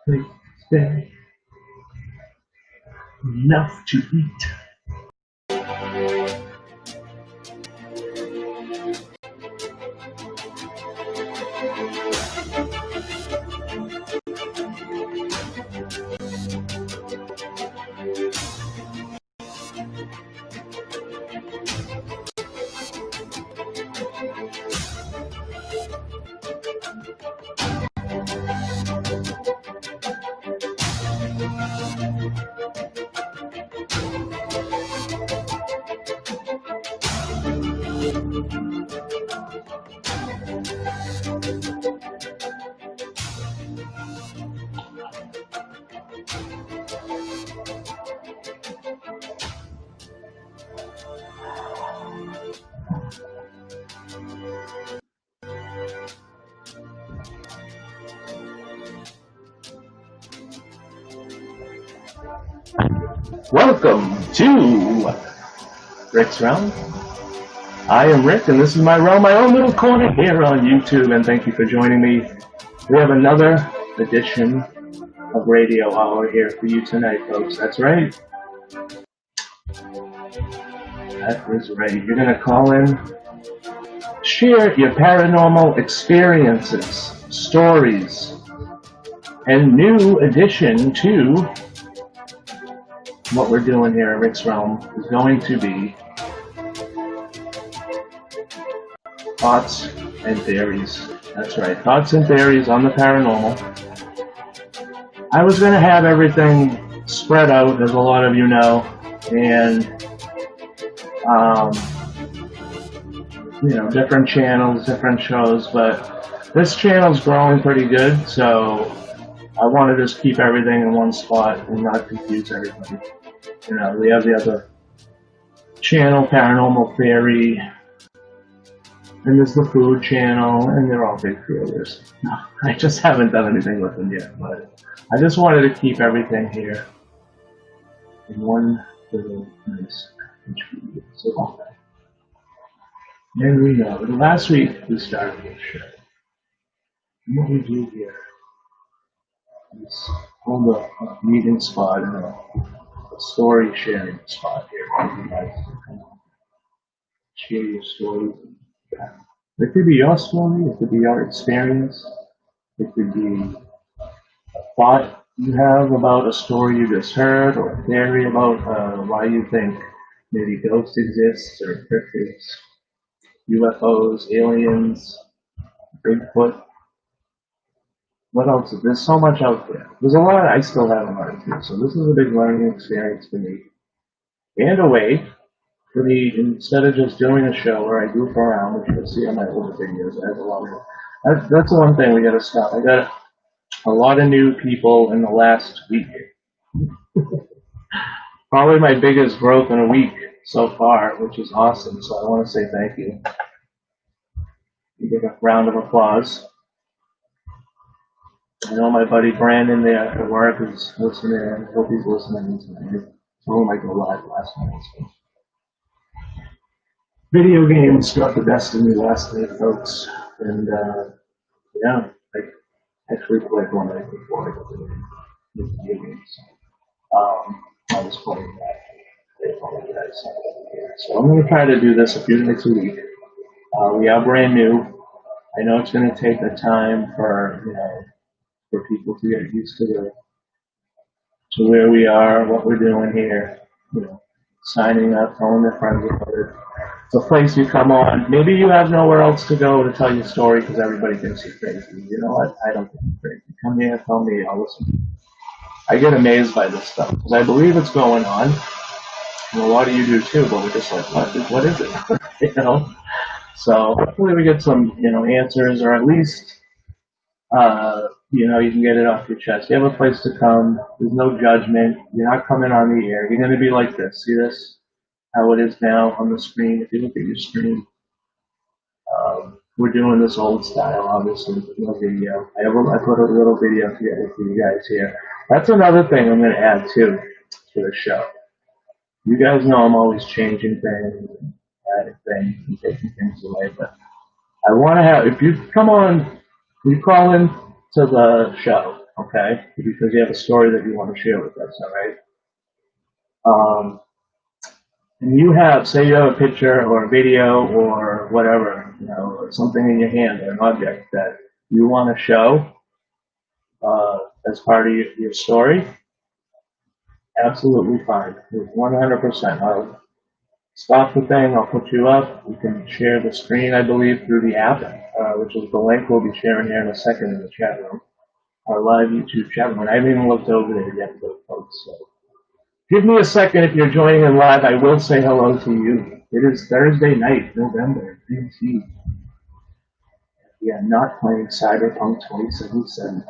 Wait, stay. Enough to eat. Welcome to Rick's Realm. I am Rick, and this is my realm, my own little corner here on YouTube, and thank you for joining me. We have another edition of Radio Hour here for you tonight, folks. That's right. That is right. You're going to call in, share your paranormal experiences, stories, and new addition to what we're doing here at Rick's Realm is going to be thoughts and theories. That's right, thoughts and theories on the paranormal. I was going to have everything spread out, as a lot of you know, and different channels, different shows, but this channel's growing pretty good, so I want to just keep everything in one spot and not confuse everybody. We have the other channel, Paranormal Theory, and there's the Food channel, and they're all big creators. No, I just haven't done anything with them yet, but I just wanted to keep everything here in one little nice package. So, and we know, last week we started this show. And what we do here is hold a meeting spot and a story sharing spot here for you guys to come on. Share your stories. It could be your story, it could be your experience, it could be a thought you have about a story you just heard, or a theory about why you think maybe ghosts exist, or cryptids, UFOs, aliens, Bigfoot. What else? There's so much out there. There's a lot I still haven't learned too, so this is a big learning experience for me. And a way for me, instead of just doing a show where I goof around, which you'll see on my older videos, I have a lot of, that's the one thing we gotta stop. I got a lot of new people in the last week. Probably my biggest growth in a week so far, which is awesome, so I want to say thank you. You give a round of applause. I know my buddy Brandon there at work is listening. I hope he's listening tonight. I told him I go live last night. So. Video games got the best of me last night, folks. And, I actually played one night before I got the video games. I was playing that. I apologize. So I'm going to try to do this a few nights a week. We are brand new. I know it's going to take the time for people to get used to where we are, what we're doing here, signing up, telling their friends about it. It's a place you come on. Maybe you have nowhere else to go to tell your story because everybody thinks you're crazy. You know what? I don't think you're crazy. Come here, tell me, I'll listen. I get amazed by this stuff because I believe it's going on. And a lot of you do too, but we're just like, what is it? So hopefully we get some, answers, or at least you can get it off your chest. You have a place to come. There's no judgment. You're not coming on the air. You're going to be like this. See this? How it is now on the screen. If you look at your screen, we're doing this old style, obviously, no video. I put a little video together for you guys here. That's another thing I'm going to add, too, to the show. You guys know I'm always changing things, and adding things, and taking things away, but I want to have, if you come on, you call in to the show, okay? Because you have a story that you want to share with us, all right? And you have, say you have a picture or a video or whatever, or something in your hand or an object that you want to show as part of your story, absolutely fine. 100%. I'll stop the thing, I'll put you up. You can share the screen, I believe, through the app, which is the link we'll be sharing here in a second in the chat room. Our live YouTube chat room. I haven't even looked over there yet, folks. So give me a second if you're joining in live. I will say hello to you. It is Thursday night, November 18th. We are not playing Cyberpunk 2077.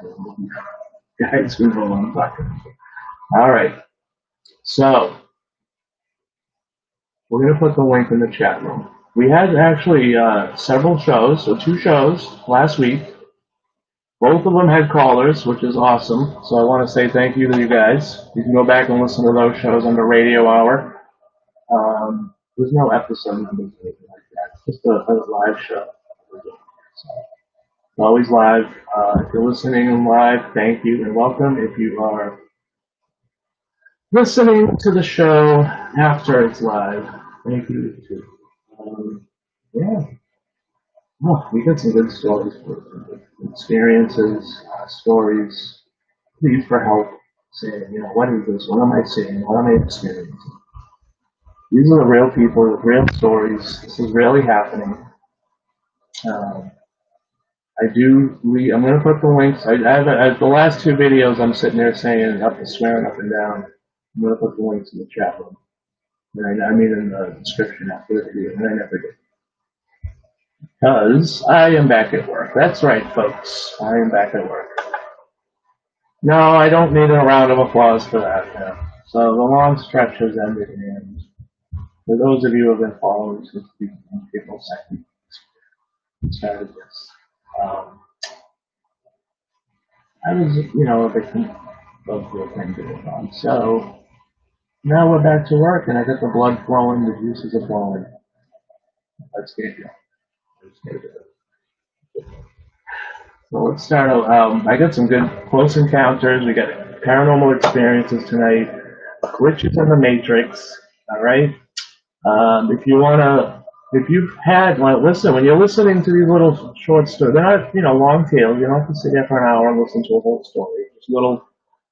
Guys, we know what I'm talking about. All right. So we're going to put the link in the chat room. We had actually several shows, so 2 shows last week. Both of them had callers, which is awesome. So I want to say thank you to you guys. You can go back and listen to those shows on the radio hour. There's no episode numbers or anything like that. It's just a live show. So, always live. If you're listening live, thank you and welcome. If you are listening to the show after it's live, thank you too. Yeah. Oh, we got some good stories, experiences, stories. Please for help saying, what is this? What am I seeing? What am I experiencing? These are the real people, the real stories. This is really happening. I'm going to put the links. I have the last 2 videos I'm sitting there saying, swearing up and down. I'm going to put the links in the chat room. I mean in the description after the video, and I never did. Because I am back at work. That's right, folks. I am back at work. No, I don't need a round of applause for that. No. So the long stretch has ended, and for those of you who have been following since April 2nd, started this. I was, a victim of the thing going on. So now we're back to work, and I got the blood flowing, the juices are flowing. Let's get it. So let's start out. I got some good close encounters. We got paranormal experiences tonight, glitches in the Matrix. All right. If you've had, listen, when you're listening to these little short stories, they're not, long tales. You don't have to sit there for an hour and listen to a whole story. Just little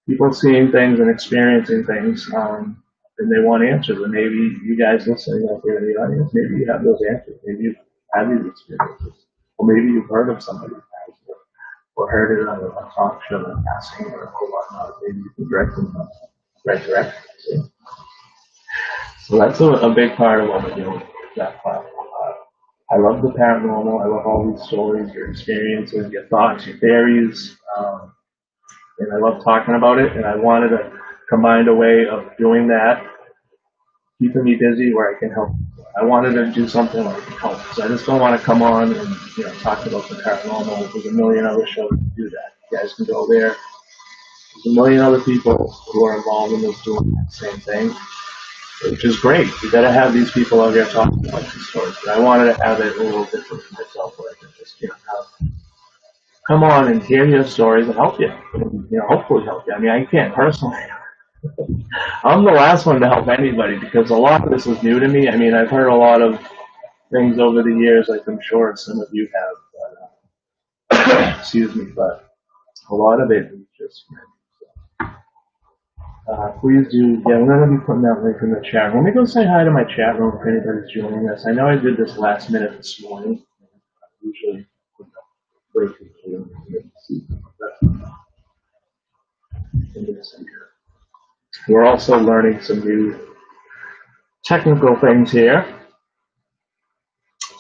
people seeing things and experiencing things, and they want answers. And maybe you guys listening out there in the audience, maybe you have those answers. Maybe you've had these experiences, or maybe you've heard of somebody who has it, or heard it on a talk show in passing or whatnot. Maybe you can direct them in the right direction. So that's a big part of what we're doing with that platform. I love the paranormal. I love all these stories, your experiences, your thoughts, your theories, and I love talking about it. And I wanted to combine a way of doing that, keeping me busy where I can help. I wanted to do something where I can help. So I just don't want to come on and talk about the paranormal. There's a million other shows to do that. You guys can go there. There's a million other people who are involved in this doing the same thing, which is great. You got to have these people out there talking about these stories. But I wanted to have it a little different for myself, where I can just, come on and hear your stories and help you. And, hopefully help you. I mean, I can't personally. I'm the last one to help anybody because a lot of this is new to me. I mean, I've heard a lot of things over the years, like I'm sure some of you have. But, excuse me, but a lot of it is just. Please do, I'm going to be putting that link in the chat room. Let me go say hi to my chat room if anybody's joining us. I know I did this last minute this morning. Usually, wait for you to see. We're also learning some new technical things here,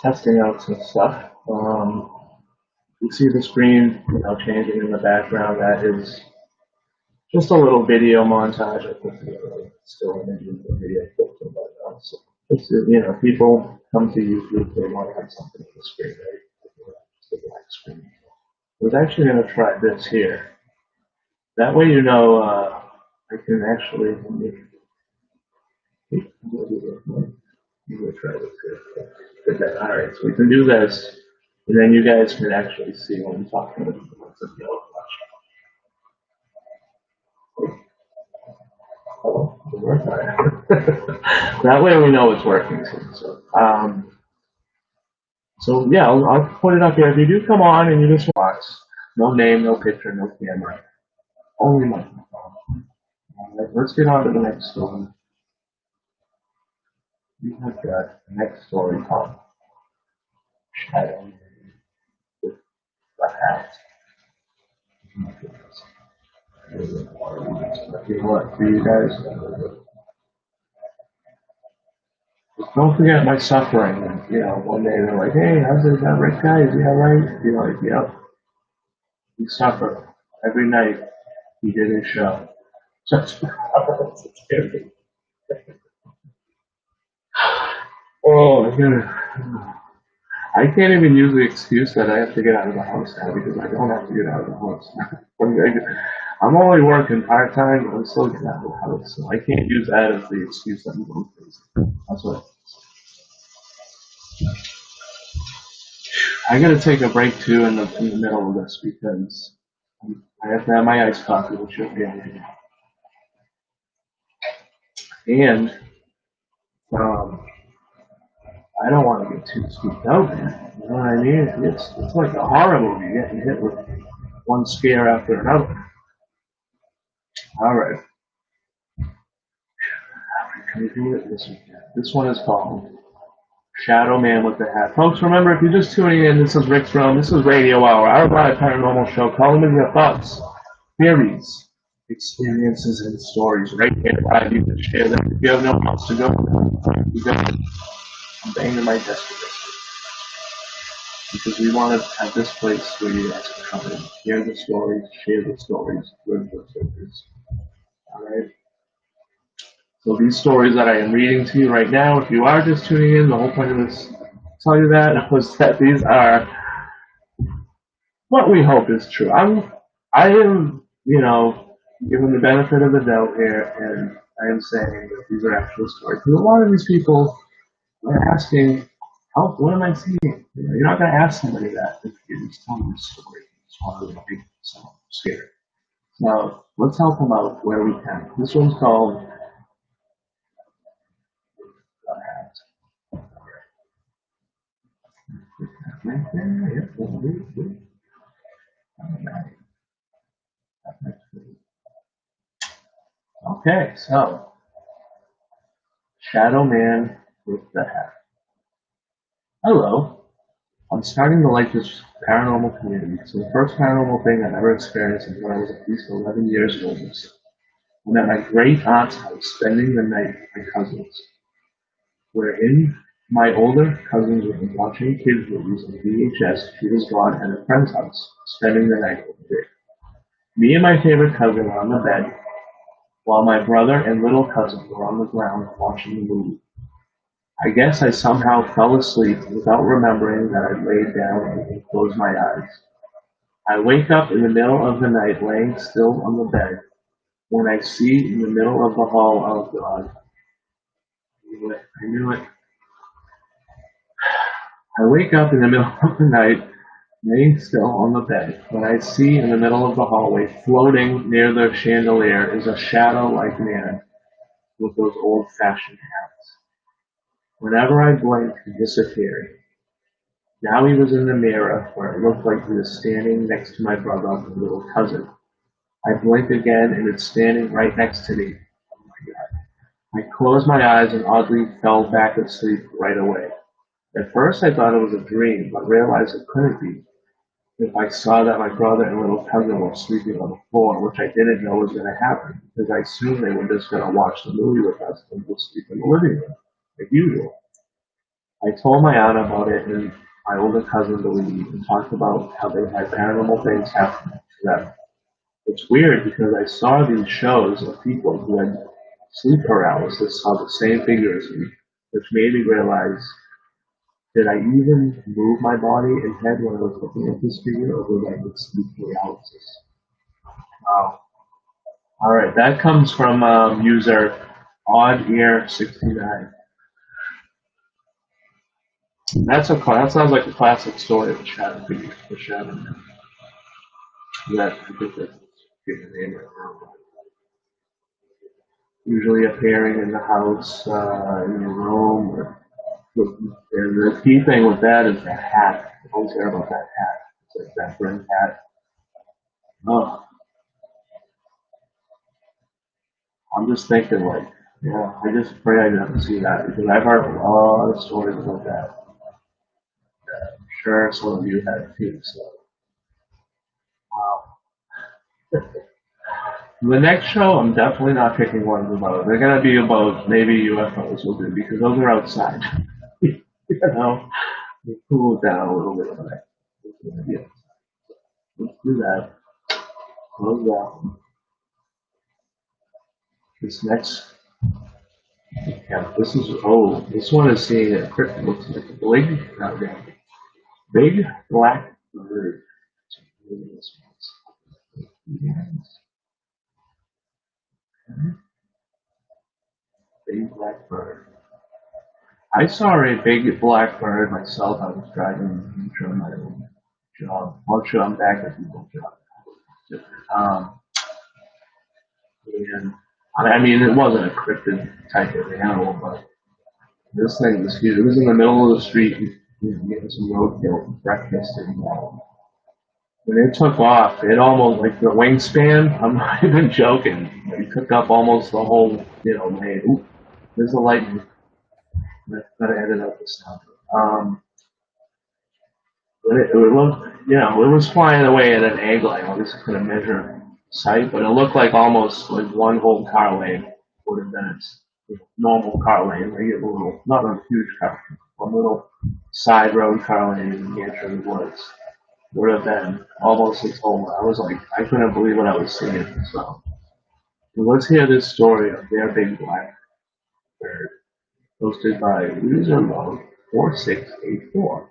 testing out some stuff. You see the screen, changing in the background. That is just a little video montage. I put still images and video clips and whatnot. So people come to YouTube, they want to have something on the screen, right? Just a black screen. I was actually going to try this here. That way, I can actually. Try this here. All right, so we can do this, and then you guys can actually see what I'm talking about. Oh, it worked. That way we know it's working. So yeah, I'll put it up here. If you do come on and you just watch, no name, no picture, no camera, only microphone. All right, let's get on to the next story. We have got the next story called Shadow with the Hat. You know what, for you guys, don't forget my suffering. You know, one day they're like, hey, how's that right guy? Is he alright? You're like, yep, he suffered. Every night he did his show. Just scary. Oh, I can't even use the excuse that I have to get out of the house now because I don't have to get out of the house. I'm only working part time, but I'm still getting out of the house, so I can't use that as the excuse that I'm going crazy. That's what. I gotta take a break too in the middle of this because I have to have my iced coffee, which you'll be able to do. And I don't want to get too spooked out, man. You know what I mean? It's like a horror movie getting hit with one scare after another. All right. Can we do it this weekend? This one is called Shadow Man with the Hat. Folks, remember, if you're just tuning in, this is Rick's Realm. This is Radio Hour, our live paranormal show. Call them in your thoughts, theories, experiences, and stories right here. You can share them. If you have no one else to go, you go. I'm banging my desk with this because we want to have this place where you guys can come in, hear the stories, share the stories, live the stories. All right? So these stories that I am reading to you right now, if you are just tuning in, the whole point of this, tell you that, was that these are what we hope is true. I am, given the benefit of the doubt here, and I am saying that these are actual stories. Because a lot of these people are asking, what am I seeing? You're not going to ask somebody that if you're just telling a story. You just want to make someone scared. So let's help them out where we can. This one's called Okay, so Shadow Man with the Hat. Hello. I'm starting to like this paranormal community. So the first paranormal thing I've ever experienced is when I was at least 11 years old. I'm at my great aunt's house spending the night with my cousins. Wherein my older cousins were watching kids movies on VHS. She was gone at a friend's house, spending the night over there. Me and my favorite cousin were on the bed, while my brother and little cousin were on the ground watching the movie. I guess I somehow fell asleep without remembering that I laid down and closed my eyes. I wake up in the middle of the night laying still on the bed when I see in the middle of the hall, oh God, I knew it. I wake up in the middle of the night laying still on the bed when I see in the middle of the hallway floating near the chandelier is a shadow-like man with those old-fashioned hats. Whenever I blinked, he disappeared. Now he was in the mirror where it looked like he was standing next to my brother and little cousin. I blinked again and it's standing right next to me. Oh my God. I closed my eyes and oddly fell back asleep right away. At first I thought it was a dream, but realized it couldn't be if I saw that my brother and little cousin were sleeping on the floor, which I didn't know was going to happen, because I assumed they were just going to watch the movie with us and go sleep in the living room, like usual. I told my aunt about it, and my older cousin believed, and talked about how they had paranormal things happen to them. It's weird because I saw these shows of people who had sleep paralysis saw the same figure as me, which made me realize, did I even move my body and head when I was looking at this figure, or was I with sleep paralysis? Wow. All right, that comes from user OddEar69. That sounds like a classic story of a shadow figure, the shadow man. That I think that's the name right now. usually appearing in the house, in your room. And the key thing with that is the hat. I always hear about that hat. It's like that brim hat. Oh, I'm just thinking like, yeah, I just pray I never see that because I've heard a lot of stories about that. I'm sure some of you have too. So, wow. The next show, I'm definitely not picking ones about. They're gonna be about maybe UFOs will do because those are outside. you know, you cool it down a little bit. Yeah, let's do that. Close that. This next, yeah, this is this one is seeing a crypt. Looks like a big black bird. Big black bird. I saw a big black bird myself. I was driving from my own job. Well, sure, I'm back at my own job. Um, and I mean, it wasn't a cryptid type of animal, but this thing was huge. It was in the middle of the street, getting some roadkill breakfast, and when it took off, it almost like the wingspan. I'm not even joking. It took up almost the whole, lane. Ooh, there's a lightning. That ended up this time. But it was flying away at an angle. I obviously couldn't measure sight, but it looked like almost like one whole car lane would have been its normal car lane. They get a little, not a huge car, a little side road car lane in New Hampshire woods would have been almost its whole. I was like, I couldn't believe what I was seeing. So let's hear this story of their big black bird, posted by user mode 4684.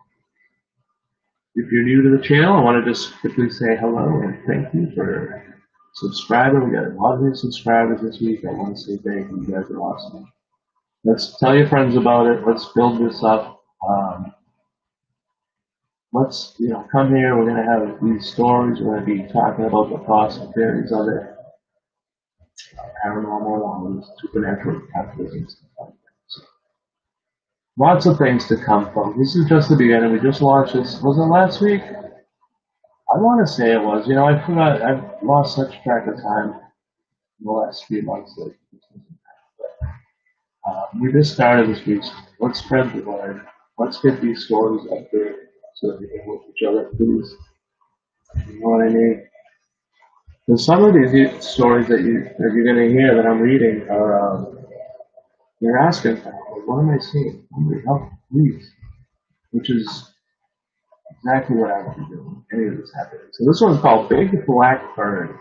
If you're new to the channel, I want to just quickly say hello and thank you for subscribing. We got a lot of new subscribers this week. I want to say thank you. You guys are awesome. Let's tell your friends about it. Let's build this up. Let's come here. We're going to have these stories. We're going to be talking about the possibilities of it, paranormal, supernatural capitalism, stuff like that. So, lots of things to come from. This is just the beginning. We just launched this. Was it last week? I want to say it was. I forgot. I've lost such track of time in the last few months. We just started this week. Let's spread the word. Let's get these stories up there so that we can help each other, please. You know what I mean? And some of these stories that you're going to hear that I'm reading are you're asking for help. What am I seeing? Somebody help, please. Which is exactly what I want to do. Any of this happening. So this one's called Big Black Bird.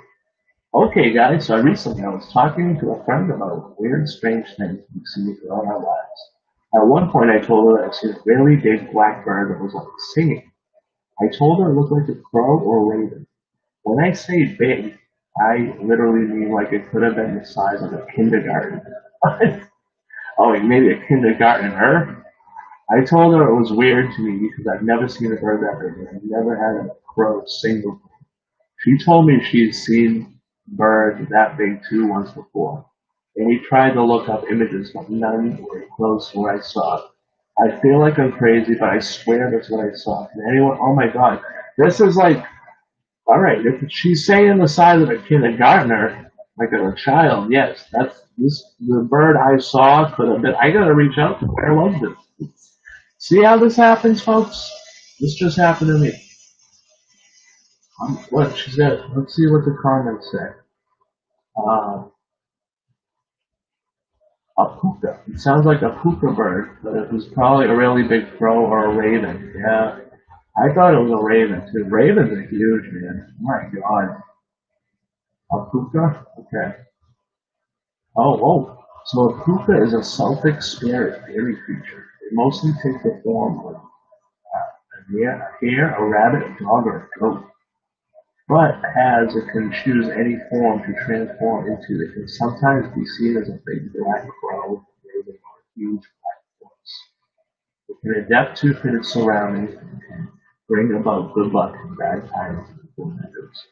Okay, guys, so recently I was talking to a friend about weird, strange things we've seen throughout our lives. At one point, I told her that I'd seen a really big black bird that was like singing. I told her it looked like a crow or a raven. When I say big, I literally mean like it could have been the size of a kindergarten. Oh, like maybe a kindergartner. I told her it was weird to me because I've never seen a bird that big. I've never had a crow sing before. She told me she'd seen birds that big too once before, and we tried to look up images, but none were close to what I saw. I feel like I'm crazy, but I swear that's what I saw. Can anyone? Oh my God, this is like, all right. If she's saying the size of a kindergartner, like a child, yes, that's this. The bird I saw could have been. I gotta reach out to. Where was this? See how this happens, folks? This just happened to me. What she said. Let's see what the comments say. Um, a puka. It sounds like a puka bird, but it was probably a really big crow or a raven. Yeah, I thought it was a raven too. Ravens are huge, man. Oh my God. A puka? Okay. Oh. So a puka is a Celtic spirit fairy creature. They mostly take the form of a hare, a rabbit, a dog, or a goat. But as it can choose any form to transform into, it can sometimes be seen as a big black crow, raven, or a huge black horse. It can adapt to fit its surroundings and can bring about good luck and bad times in full measures.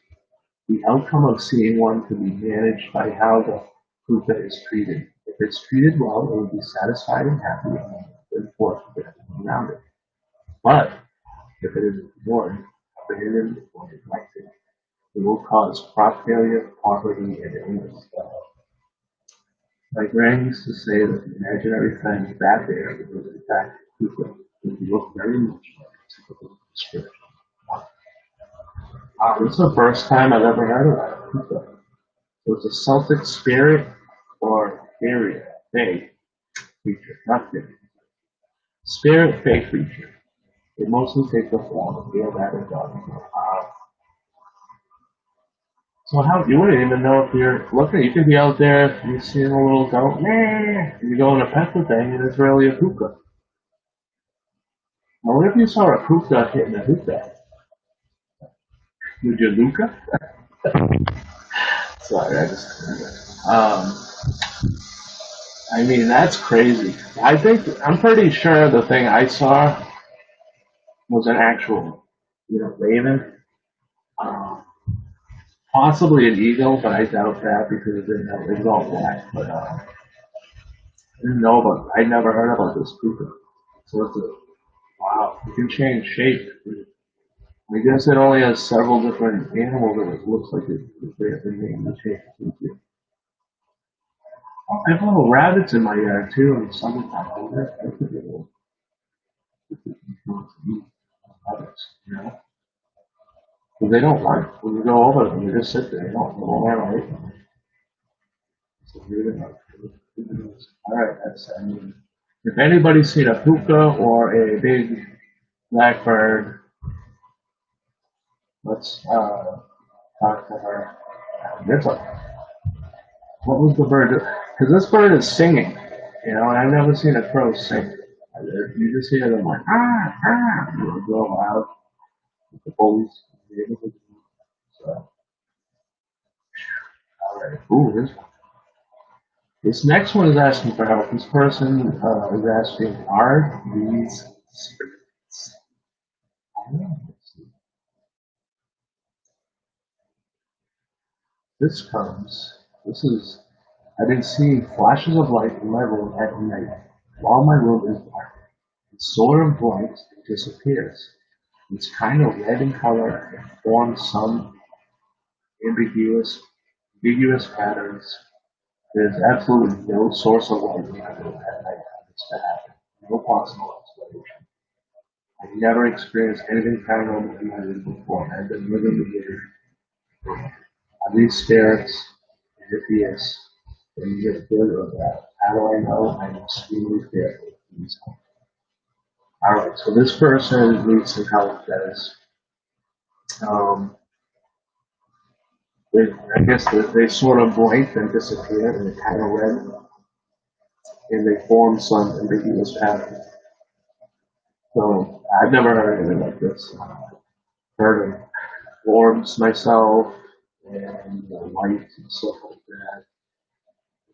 The outcome of seeing one could be managed by how the hookah is treated. If it's treated well, it will be satisfied and happy and reinforced with everything around it. But if it is ignored, abandoned, or neglected, it will cause crop failure, poverty, and illness. My grand used to say that the imaginary thing back there was in fact hookah. It looked very much like a typical description. This is the first time I've ever heard of that hookah. So it's a Celtic spirit or fairy, fae creature, not fairy. Spirit, fae creature. It mostly takes the form of real bad or dog. So how you wouldn't even know if you're looking. You could be out there, you see a little goat, and you go and pet the thing, and it's really a hookah. Now, what if you saw a hookah hitting a hookah? Would you Luca? Sorry, I mean, that's crazy. I'm pretty sure the thing I saw was an actual, raven. Um, Possibly an eagle, but I doubt that because it was all black. But I didn't know about. I never heard about this hookah. So wow, it can change shape. I guess it only has several different animals that it looks like they're named to change. I have little rabbits in my yard too in the summertime. I could be able to eat rabbits, But they don't like when you go over them. They just sit there. They don't want to eat them. It's weird enough. All right, if anybody's seen a puka or a big blackbird, let's talk to her. What was the bird? Because this bird is singing, and I've never seen a crow sing. You just hear them like, go loud with the bullies. So, all right. Ooh, this next one is asking for help. This person is asking, are these spirits? I've been seeing flashes of light in my room at night while my room is dark. It sort of blinks and disappears. It's kind of red in color and forms some ambiguous patterns. There's absolutely no source of light in my room at night for this to happen. No possible explanation. I've never experienced anything paranormal in my room before. I've been living with it. Are these spirits? And if yes, then you get good or bad. How do I know? I'm extremely fearful of these. Alright, so this person needs some help, guys. I guess they sort of blink and disappear and they kind of red and they form some ambiguous pattern. So I've never heard anything like this. Heard of orbs myself and lights and stuff like that.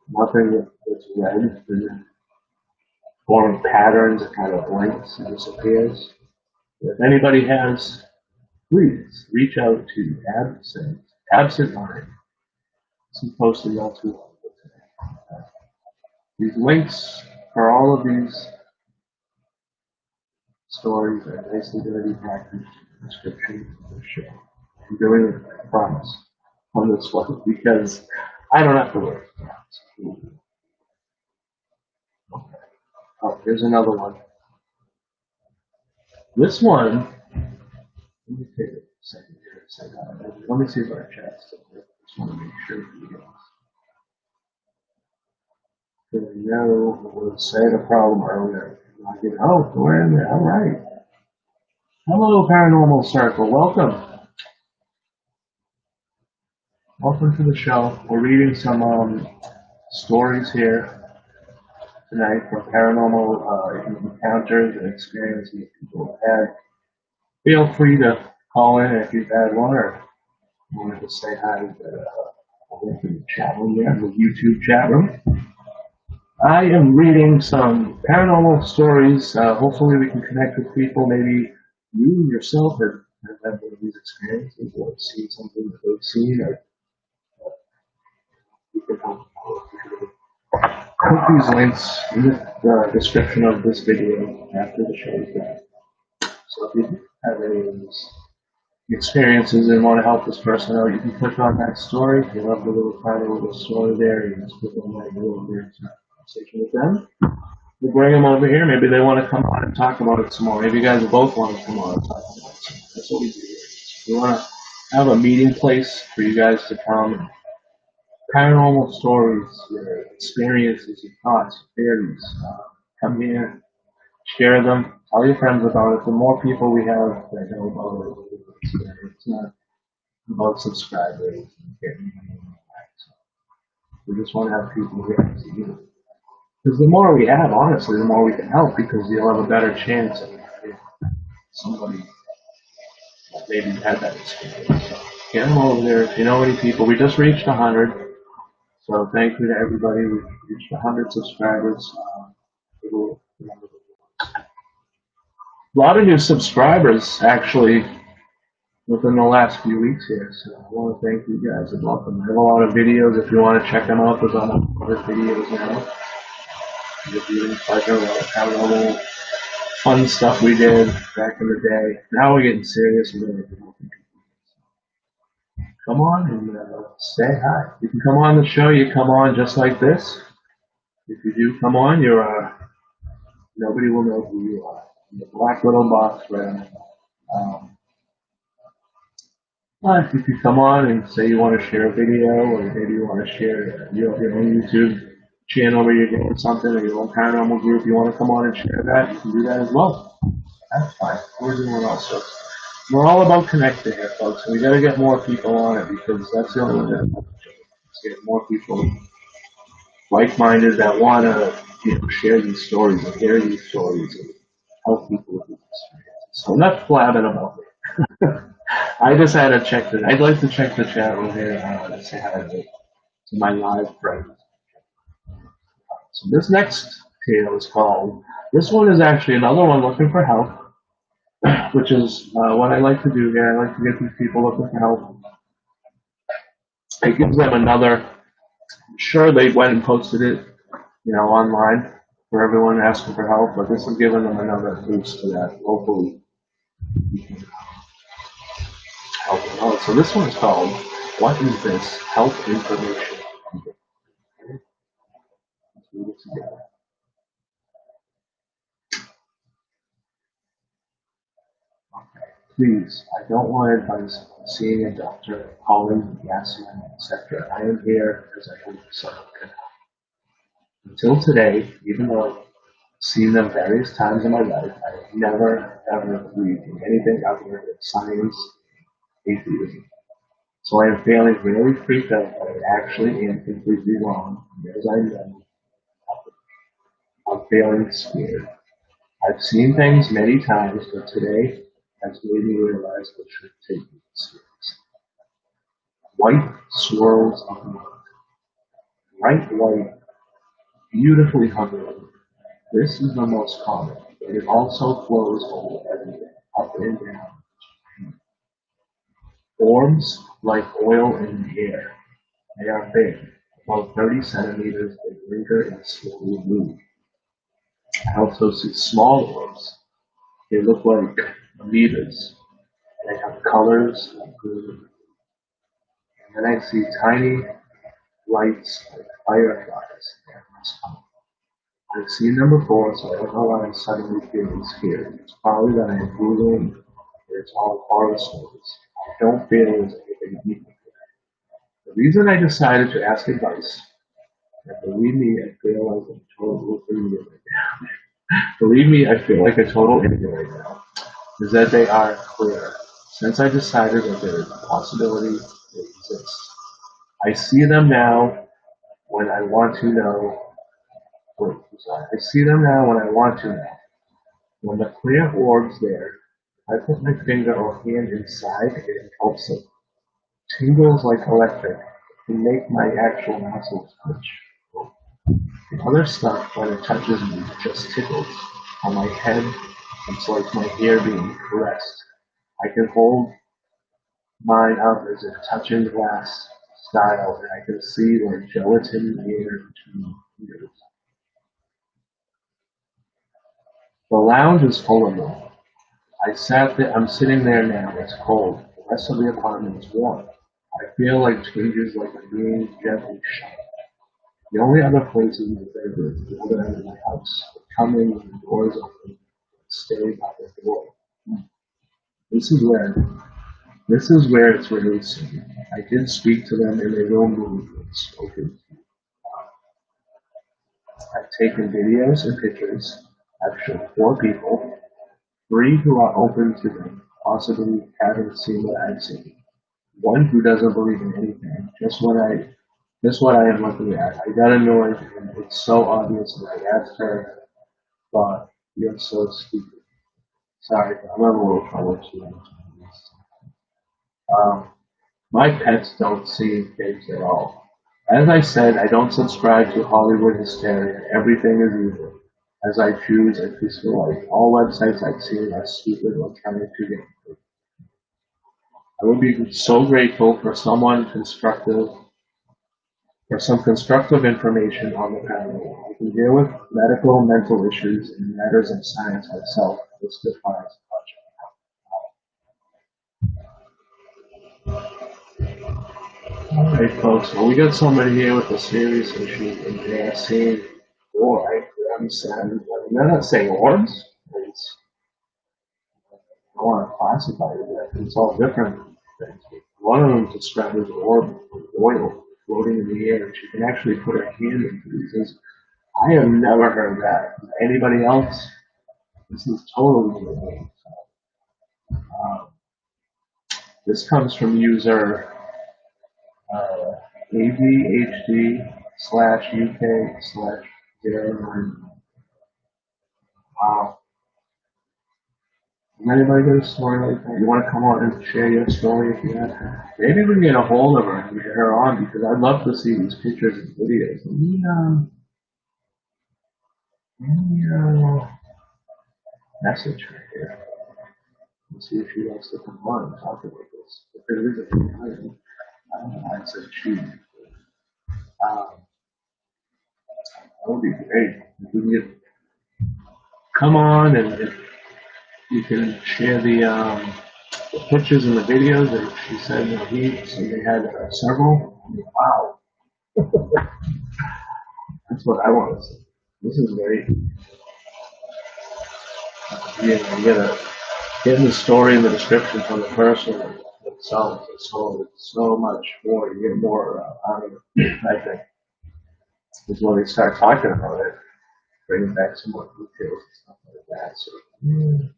Nothing that's red and then forming patterns, it kind of blinks and disappears. If anybody has, please reach out to Absent Mind. Some posted not too long ago today. These links for all of these stories are nicely going to be packaged in the description of the show. I'm doing it, I promise, on this one because I don't have to work. Okay. Oh, here's another one. This one, let me take a second here to say that. Let me see if our chat's still there. Just want to make sure you guys. Because I know it was saying a problem earlier. Oh, we're in there. All right. Hello, Paranormal Circle. Welcome. Welcome to the show. We're reading some stories here tonight from paranormal encounters and experiences people have had. Feel free to call in if you've had one or wanted to say hi to the chat room there, the YouTube chat room. I am reading some paranormal stories. Hopefully we can connect with people. Maybe you yourself have had one of these experiences or seen something that they've seen, or you can help Put these links in the description of this video after the show is done. So if you have any of these experiences and want to help this person out, you can click on that story. If you love the little tiny little story there, you just click on that and go over into a conversation with them. We'll bring them over here. Maybe they want to come on and talk about it some more. Maybe you guys both want to come on and talk about it some more. That's what we do here. We want to have a meeting place for you guys to come. Paranormal stories, your experiences, your thoughts, your theories. Come here, share them, tell your friends about it. The more people we have that know about it, it's not about subscribers and getting money and all that. So we just want to have people here to see you. Because the more we have, honestly, the more we can help because you'll have a better chance of somebody that maybe had that experience. So get them over there. If you know any people, we just reached 100. So thank you to everybody. We've reached 100 subscribers. A lot of new subscribers, actually, within the last few weeks here. So I want to thank you guys and welcome. I have a lot of videos. If you want to check them out, there's almost 100 videos now. The viewing pleasure, paranormal, fun stuff we did back in the day. Now we're getting serious. We're really helping people. Come on and say hi. You can come on the show. You come on just like this. If you do come on, you're nobody will know who you are. The black little box right But if you come on and say you want to share a video, or maybe you want to share your own YouTube channel where you're doing something, or your own paranormal group, you want to come on and share that, you can do that as well. That's fine. We're doing all sorts. We're all about connecting here, folks. And we got to get more people on it because that's the only way to get more people like-minded that want to share these stories and hear these stories and help people with these experiences. So enough blabbing about it. I just had to check it. I'd like to check the chat room here and say hi to my live friends. So this next tale is called, this one is actually another one looking for help, which is what I like to do here. I like to get these people looking for help. It gives them another, I'm sure they went and posted it, online for everyone asking for help, but this is giving them another boost to that. Hopefully you can help them out. So this one is called, What is This? Help Information. Let's read it together. Please, I don't want advice on seeing a doctor, calling, gassing, etc. I am here because I hope someone can help. Until today, even though I've seen them various times in my life, I have never, ever believed in anything other than science, atheism. So I am feeling really freaked out that I actually am completely wrong. And as I know, I'm feeling scared. I've seen things many times, but today has made me realize I should take it seriously. White swirls of light, bright white, beautifully hovering. This is the most common, but it also flows over everything, up and down. Forms like oil in the air. They are big, about 30 centimeters. They linger and slowly move. I also see small orbs. They look like amoebas. They have colors like green. And then I see tiny lights like fireflies. I've seen them before, so I don't know why I'm suddenly feeling scared. It's probably that I'm Googling or it's all horror stories. I don't feel there's anything deep. The reason I decided to ask advice, and believe me, I feel like a total idiot right now. Believe me, I feel like a total idiot right now, is that they are clear. Since I decided that there is a possibility they exist. I see them now when I want to know. I see them now when I want to know. When the clear orb's there, I put my finger or hand inside and it helps it. Tingles like electric can make my actual muscles twitch. The other stuff, when it touches me, just tickles. On my head, it's like my hair being caressed. I can hold mine up as if touching glass style, and I can see like gelatin air between The lounge is full of them. I'm sitting there now. It's cold. The rest of the apartment is warm. I feel like changes like I'm being gently shot. The only other place is my bedroom, the other end of my house. I come in when the door is open, stay by the door. This is where this is where it's releasing. I did speak to them and they will move and spoken. I've taken videos and pictures. I've shown 4 people, 3 who are open to them, possibly haven't seen what I've seen. 1 who doesn't believe in anything, just what I am looking at. I got annoyed and it's so obvious that I asked her, but you're so stupid. Sorry, I'm having a little trouble too. My pets don't see things at all. As I said, I don't subscribe to Hollywood hysteria. Everything is evil. As I choose a peaceful life. All websites I've seen are stupid or trying to get me. I would be so grateful for some constructive information on the paranormal. I can deal with medical, mental issues, and matters of science myself. This defines much. Alright folks, well we got somebody here with a serious issue and they are saying, oh, I'm sad. I mean, they're not saying orbs. I want to classify it yet. It's all different things. One of them described as an orb of oil floating in the air and she can actually put her hand into these. I have never heard that. Anybody else? This is totally new. This comes from user ADHD/UK/09. Wow. Has anybody got a story like that? You want to come on and share your story if you have? Maybe we can get a hold of her and get her on because I'd love to see these pictures and videos. Let me message her here. Let's see if she wants to come on and talk about this. If there is a time, I don't know, I said she. That would be great. If we can come on and if you can share the pictures and the videos that she said so they had several. Wow. That's what I want to see. This is great. Yeah, you gotta get the story and the description from the person themselves. It's so much more. You get more out of it, I think. Is when they start talking about it, bringing back some more details and stuff like that. So, I'm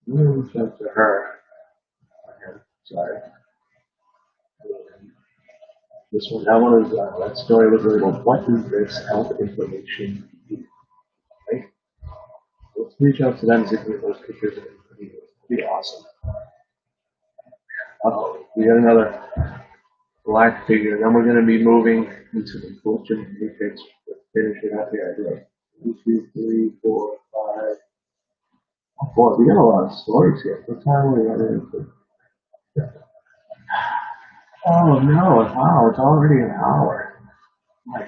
going to reach out to her. Okay, sorry. That story was really well, what is this health information? Right? Let's reach out to them and see if we get those pictures and videos. It'd be awesome. We got another black figure. Then we're going to be moving into the fortune matrix. Finish it up here. I do 1, 2, 3, 4, 5. Oh boy, we got a lot of stories here. What time are we running into? Oh no, wow, it's already an hour. My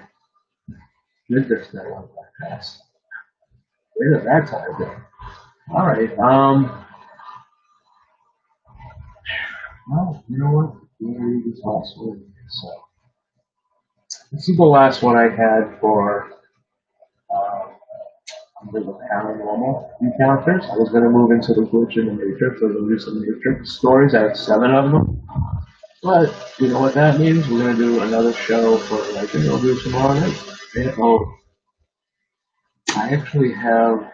goodness, that went that fast. Where did that time go? Alright, well, you know what? We're going to read this last one. So, this is the last one I had for under the paranormal encounters. I was going to move into the glitch in the matrix. I was going to do some matrix stories. I have 7 of them. But, you know what that means? We're going to do another show for, like, we'll do tomorrow night. Oh, I actually have